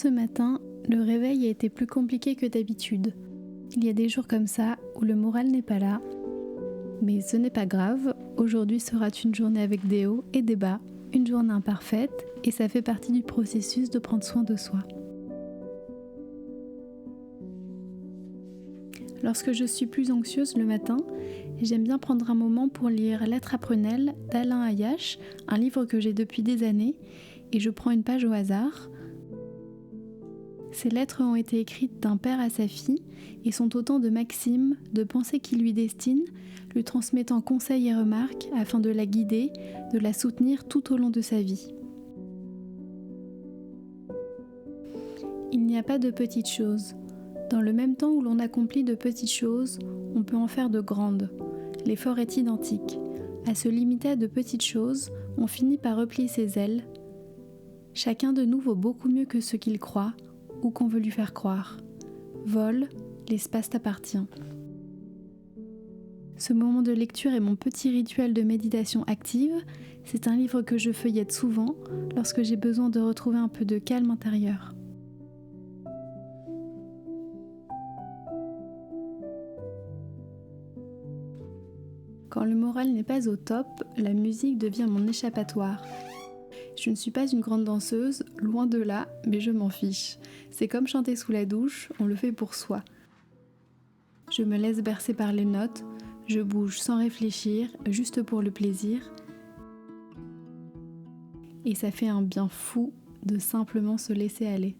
Ce matin, le réveil a été plus compliqué que d'habitude. Il y a des jours comme ça où le moral n'est pas là. Mais ce n'est pas grave, aujourd'hui sera une journée avec des hauts et des bas, une journée imparfaite et ça fait partie du processus de prendre soin de soi. Lorsque je suis plus anxieuse le matin, j'aime bien prendre un moment pour lire Lettres à prunelle d'Alain Ayache, un livre que j'ai depuis des années, et je prends une page au hasard. Ces lettres ont été écrites d'un père à sa fille et sont autant de maximes, de pensées qu'il lui destine, lui transmettant conseils et remarques afin de la guider, de la soutenir tout au long de sa vie. Il n'y a pas de petites choses. Dans le même temps où l'on accomplit de petites choses, on peut en faire de grandes. L'effort est identique. À se limiter à de petites choses, on finit par replier ses ailes. Chacun de nous vaut beaucoup mieux que ce qu'il croit ou qu'on veut lui faire croire. Vole, l'espace t'appartient. Ce moment de lecture est mon petit rituel de méditation active. C'est un livre que je feuillette souvent lorsque j'ai besoin de retrouver un peu de calme intérieur. Quand le moral n'est pas au top, la musique devient mon échappatoire. Je ne suis pas une grande danseuse, loin de là, mais je m'en fiche. C'est comme chanter sous la douche, on le fait pour soi. Je me laisse bercer par les notes, je bouge sans réfléchir, juste pour le plaisir. Et ça fait un bien fou de simplement se laisser aller.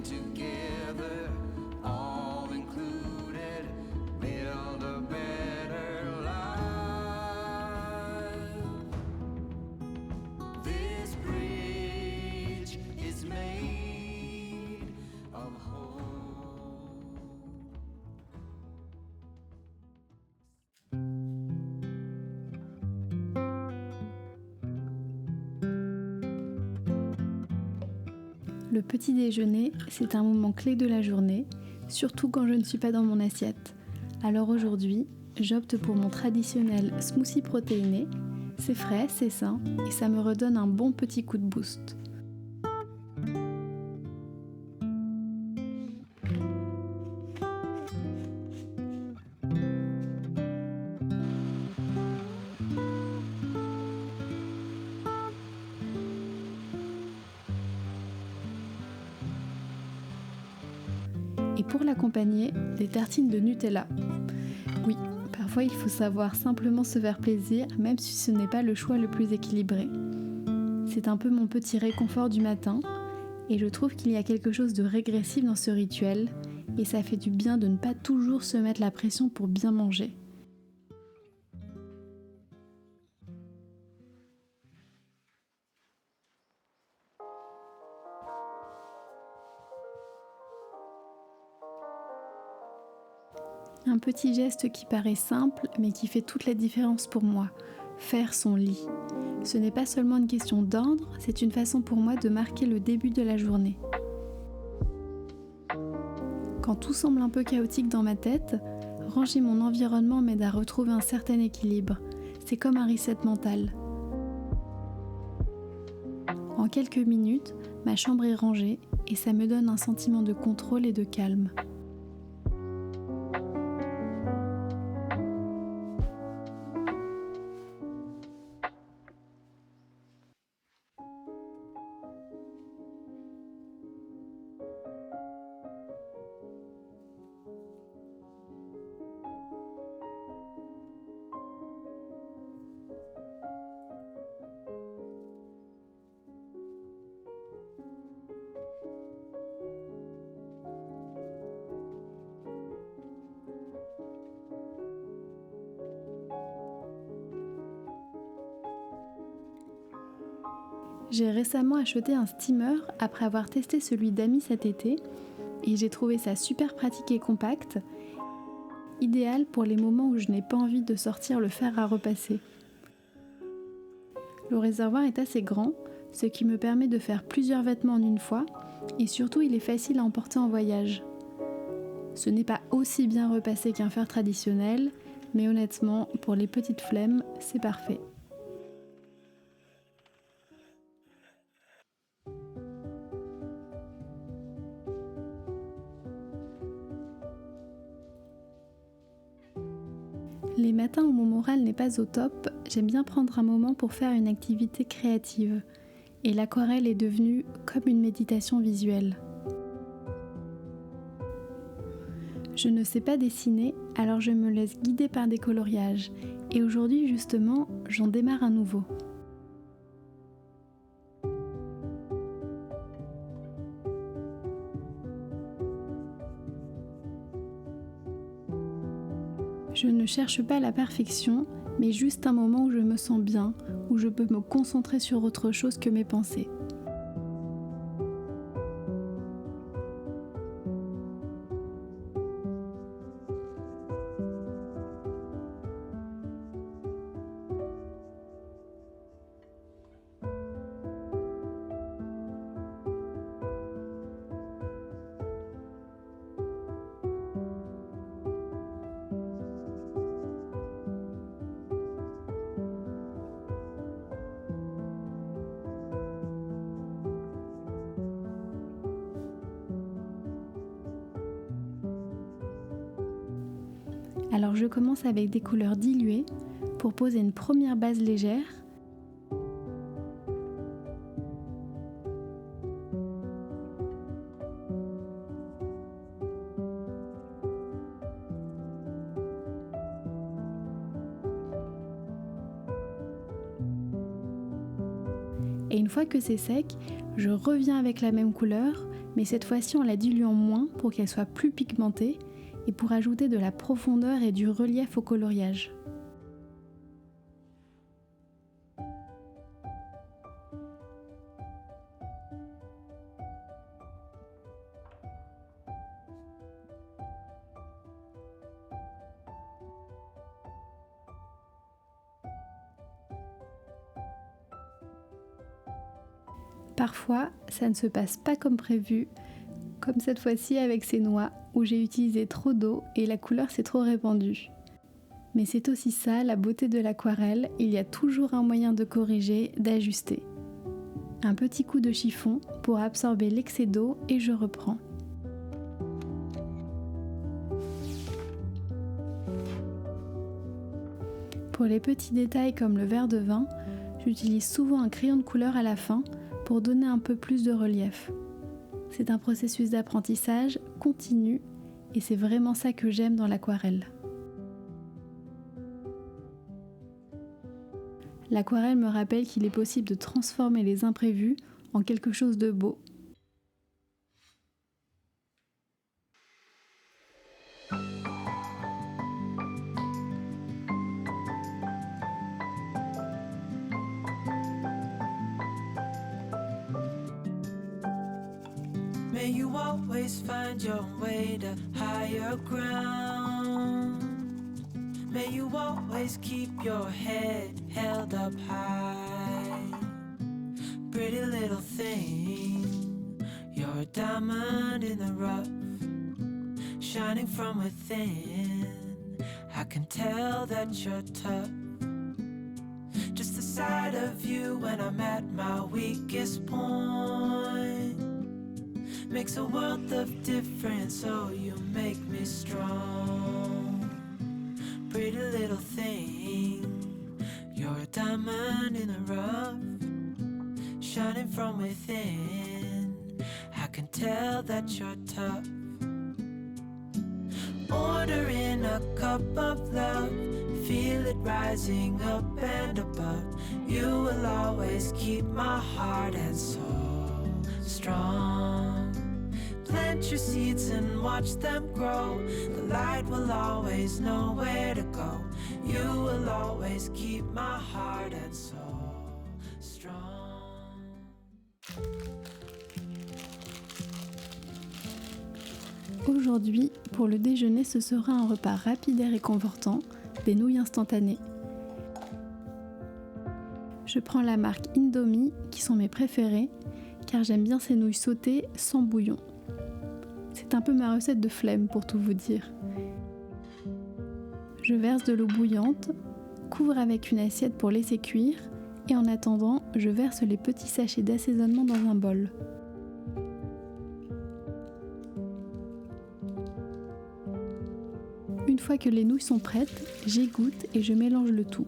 Together, all included, build a better life. This bridge is made of hope. Le petit déjeuner, c'est un moment clé de la journée, surtout quand je ne suis pas dans mon assiette. Alors aujourd'hui, j'opte pour mon traditionnel smoothie protéiné. C'est frais, c'est sain et ça me redonne un bon petit coup de boost. Et pour l'accompagner, des tartines de Nutella. Oui, parfois il faut savoir simplement se faire plaisir, même si ce n'est pas le choix le plus équilibré. C'est un peu mon petit réconfort du matin, et je trouve qu'il y a quelque chose de régressif dans ce rituel, et ça fait du bien de ne pas toujours se mettre la pression pour bien manger. Un petit geste qui paraît simple, mais qui fait toute la différence pour moi, faire son lit. Ce n'est pas seulement une question d'ordre, c'est une façon pour moi de marquer le début de la journée. Quand tout semble un peu chaotique dans ma tête, ranger mon environnement m'aide à retrouver un certain équilibre. C'est comme un reset mental. En quelques minutes, ma chambre est rangée et ça me donne un sentiment de contrôle et de calme. J'ai récemment acheté un steamer après avoir testé celui d'Ami cet été et j'ai trouvé ça super pratique et compact, idéal pour les moments où je n'ai pas envie de sortir le fer à repasser. Le réservoir est assez grand, ce qui me permet de faire plusieurs vêtements en une fois et surtout il est facile à emporter en voyage. Ce n'est pas aussi bien repassé qu'un fer traditionnel, mais honnêtement, pour les petites flemmes, c'est parfait. Les matins où mon moral n'est pas au top, j'aime bien prendre un moment pour faire une activité créative. Et l'aquarelle est devenue comme une méditation visuelle. Je ne sais pas dessiner, alors je me laisse guider par des coloriages. Et aujourd'hui, justement, j'en démarre un nouveau. Je ne cherche pas la perfection, mais juste un moment où je me sens bien, où je peux me concentrer sur autre chose que mes pensées. Alors je commence avec des couleurs diluées pour poser une première base légère. Et une fois que c'est sec, je reviens avec la même couleur, mais cette fois-ci en la diluant moins pour qu'elle soit plus pigmentée et pour ajouter de la profondeur et du relief au coloriage. Parfois, ça ne se passe pas comme prévu, comme cette fois-ci avec ces noix où j'ai utilisé trop d'eau et la couleur s'est trop répandue. Mais c'est aussi ça, la beauté de l'aquarelle, il y a toujours un moyen de corriger, d'ajuster. Un petit coup de chiffon pour absorber l'excès d'eau et je reprends. Pour les petits détails comme le verre de vin, j'utilise souvent un crayon de couleur à la fin pour donner un peu plus de relief. C'est un processus d'apprentissage continu et c'est vraiment ça que j'aime dans l'aquarelle. L'aquarelle me rappelle qu'il est possible de transformer les imprévus en quelque chose de beau. May you always find your way to higher ground. May you always keep your head held up high. Pretty little thing, you're a diamond in the rough, shining from within. I can tell that you're tough. Just the sight of you when I'm at my weakest point makes a world of difference, oh you make me strong. Pretty little thing, you're a diamond in the rough, shining from within. I can tell that you're tough. Ordering a cup of love, feel it rising up and above. You will always keep my heart and soul strong. Plant your seeds and watch them grow. The light will always know where to go. You will always keep my heart and soul strong. Aujourd'hui, pour le déjeuner, ce sera un repas rapide et réconfortant, des nouilles instantanées. Je prends la marque Indomie, qui sont mes préférées, car j'aime bien ces nouilles sautées sans bouillon. C'est un peu ma recette de flemme pour tout vous dire. Je verse de l'eau bouillante, couvre avec une assiette pour laisser cuire et en attendant, je verse les petits sachets d'assaisonnement dans un bol. Une fois que les nouilles sont prêtes, j'égoutte et je mélange le tout.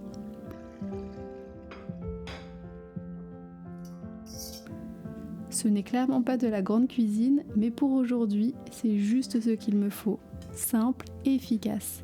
Ce n'est clairement pas de la grande cuisine, mais pour aujourd'hui, c'est juste ce qu'il me faut. Simple et efficace.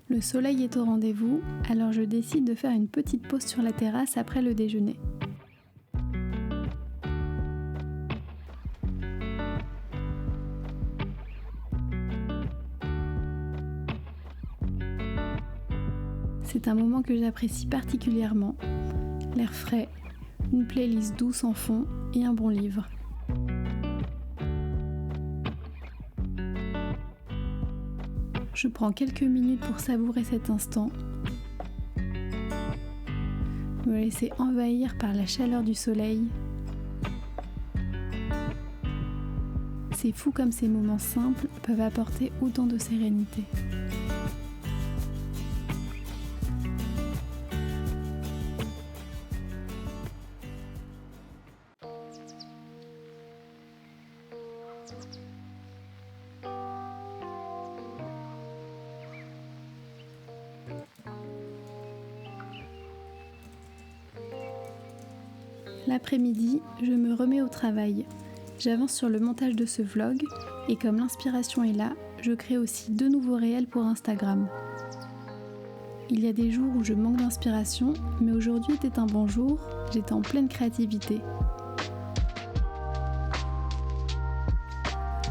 Le soleil est au rendez-vous, alors je décide de faire une petite pause sur la terrasse après le déjeuner. C'est un moment que j'apprécie particulièrement. L'air frais, une playlist douce en fond et un bon livre. Je prends quelques minutes pour savourer cet instant, me laisser envahir par la chaleur du soleil. C'est fou comme ces moments simples peuvent apporter autant de sérénité. L'après-midi, je me remets au travail. J'avance sur le montage de ce vlog et comme l'inspiration est là, je crée aussi 2 nouveaux réels pour Instagram. Il y a des jours où je manque d'inspiration, mais aujourd'hui était un bon jour, j'étais en pleine créativité.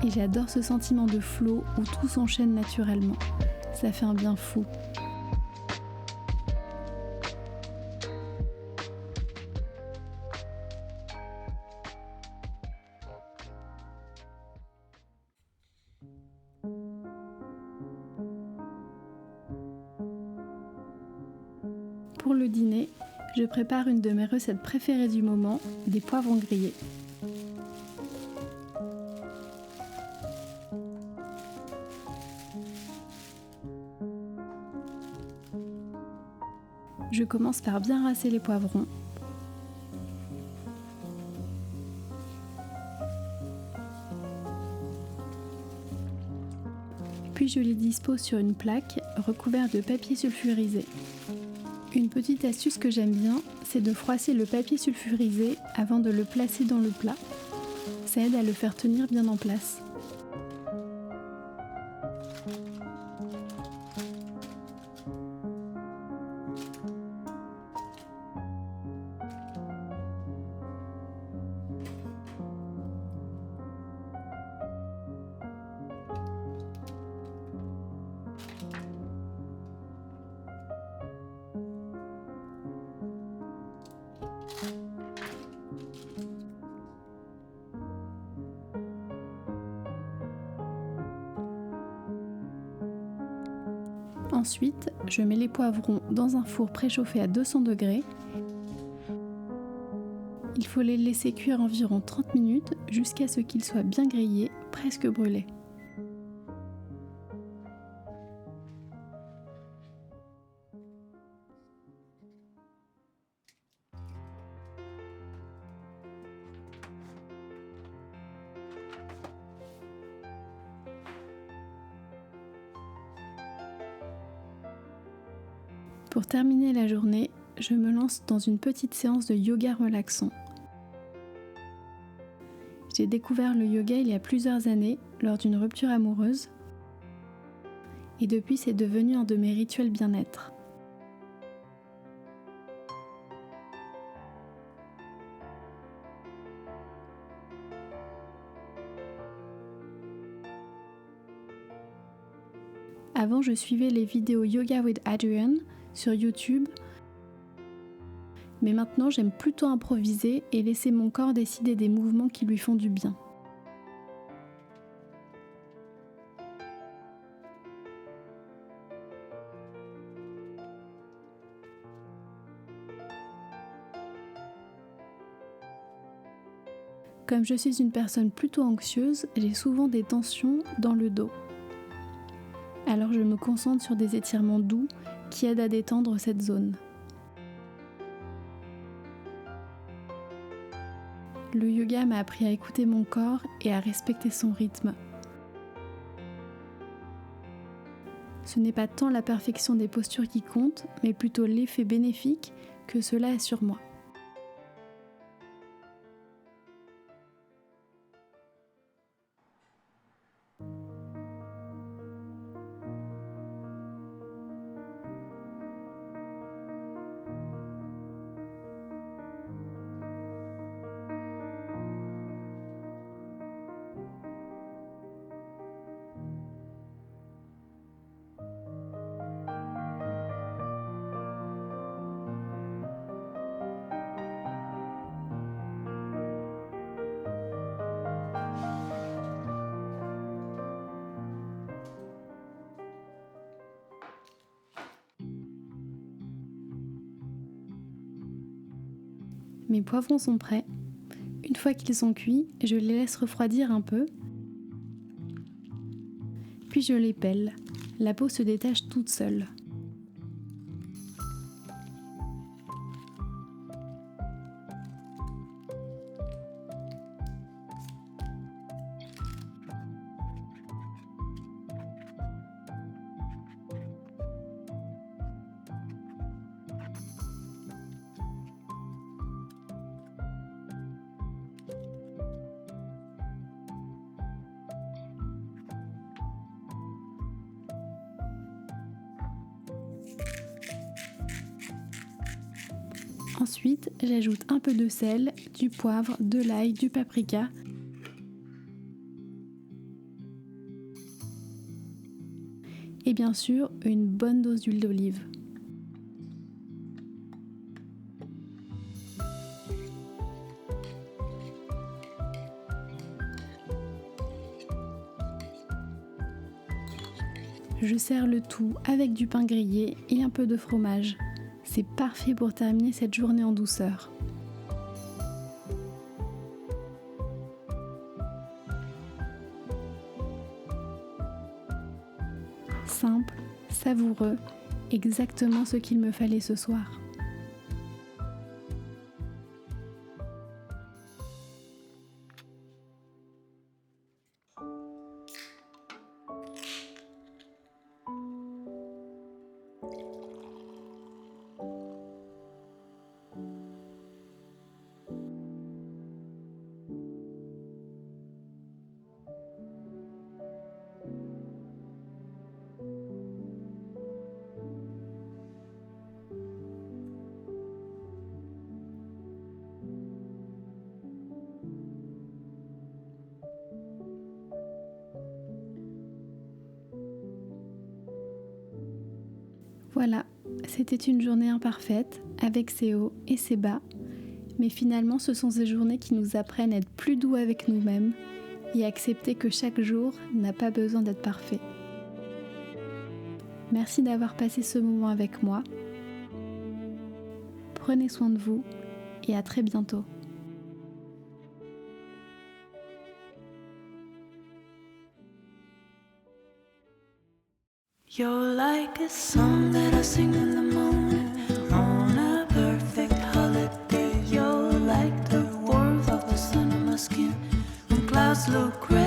Et j'adore ce sentiment de flow où tout s'enchaîne naturellement. Ça fait un bien fou. Pour le dîner, je prépare une de mes recettes préférées du moment, des poivrons grillés. Je commence par bien rincer les poivrons. Puis je les dispose sur une plaque recouverte de papier sulfurisé. Une petite astuce que j'aime bien, c'est de froisser le papier sulfurisé avant de le placer dans le plat. Ça aide à le faire tenir bien en place. Ensuite, je mets les poivrons dans un four préchauffé à 200 degrés. Il faut les laisser cuire environ 30 minutes jusqu'à ce qu'ils soient bien grillés, presque brûlés. Pour terminer la journée, je me lance dans une petite séance de yoga relaxant. J'ai découvert le yoga il y a plusieurs années lors d'une rupture amoureuse et depuis c'est devenu un de mes rituels bien-être. Avant, je suivais les vidéos Yoga with Adriene sur YouTube, Mais maintenant, j'aime plutôt improviser et laisser mon corps décider des mouvements qui lui font du bien. Comme je suis une personne plutôt anxieuse, j'ai souvent des tensions dans le dos. Alors je me concentre sur des étirements doux qui aident à détendre cette zone. Le yoga m'a appris à écouter mon corps et à respecter son rythme. Ce n'est pas tant la perfection des postures qui compte, mais plutôt l'effet bénéfique que cela a sur moi. Mes poivrons sont prêts. Une fois qu'ils sont cuits, je les laisse refroidir un peu. Puis je les pèle. La peau se détache toute seule. Ensuite, j'ajoute un peu de sel, du poivre, de l'ail, du paprika et bien sûr une bonne dose d'huile d'olive. Je sers le tout avec du pain grillé et un peu de fromage. C'est parfait pour terminer cette journée en douceur. Simple, savoureux, exactement ce qu'il me fallait ce soir. Voilà, c'était une journée imparfaite, avec ses hauts et ses bas, mais finalement ce sont ces journées qui nous apprennent à être plus doux avec nous-mêmes et accepter que chaque jour n'a pas besoin d'être parfait. Merci d'avoir passé ce moment avec moi. Prenez soin de vous et à très bientôt. You're like a song that I sing in the morning on a perfect holiday. You're like the warmth of the sun on my skin when clouds look gray.